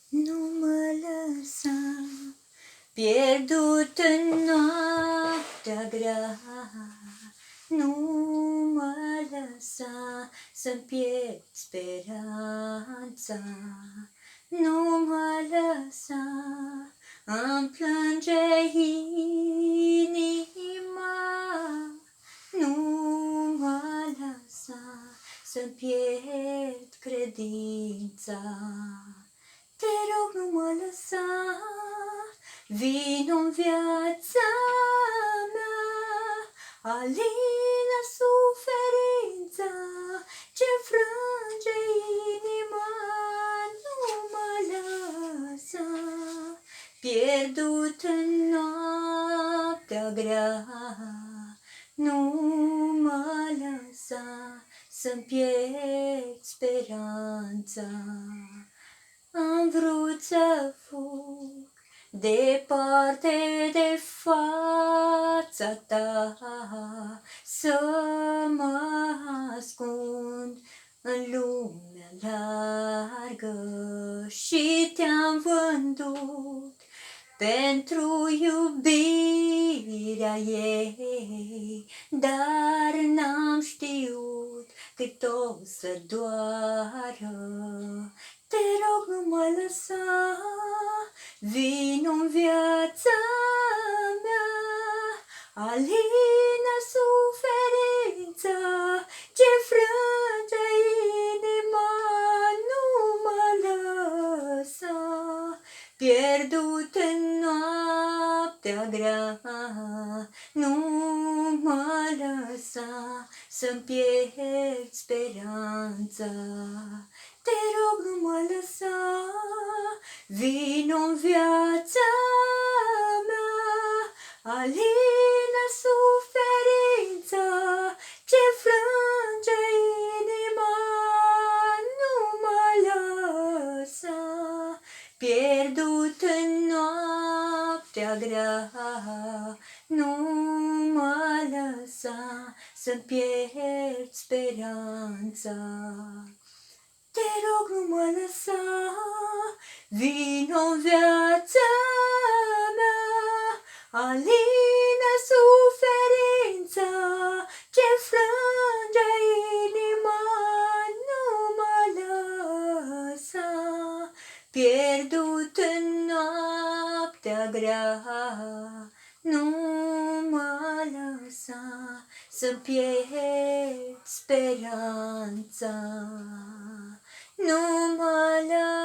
Nu mă lăsa pierdut în noaptea grea. Nu mă lăsa să-mi pierd speranța. Nu mă lăsa, îmi plânge inima. Nu mă lăsa să-mi pierd credința. Te rog, nu mă lăsa, vino-n viața mea, alină suferința ce frânge inima. Nu mă lăsa, pierdut în noaptea grea. Nu mă lăsa să-mi pierd speranța. Am vrut să fug departe de fața ta, să mă ascund în lumea largă și te-am vândut pentru iubirea ei, dar n-am știut cât o să doară. Te rog, nu mă lăsa, vino-n viața mea, alină suferința ce frânge inima. Nu mă lăsa, pierdut în noaptea grea. Nu mă lăsa să-mi pierd speranța. Te rog, nu mă lăsa, vino-n viața mea, alină suferința ce frânge inima. Nu mă lăsa, pierdut în noaptea grea. Nu mă lăsa să-mi pierd speranța. Te rog, nu mă lăsa, vino-n viața mea, alină suferința ce frânge inima. Nu mă lăsa, pierdut în noaptea grea. Nu mă lăsa să-mi pierd speranța. Nu mă lăsa.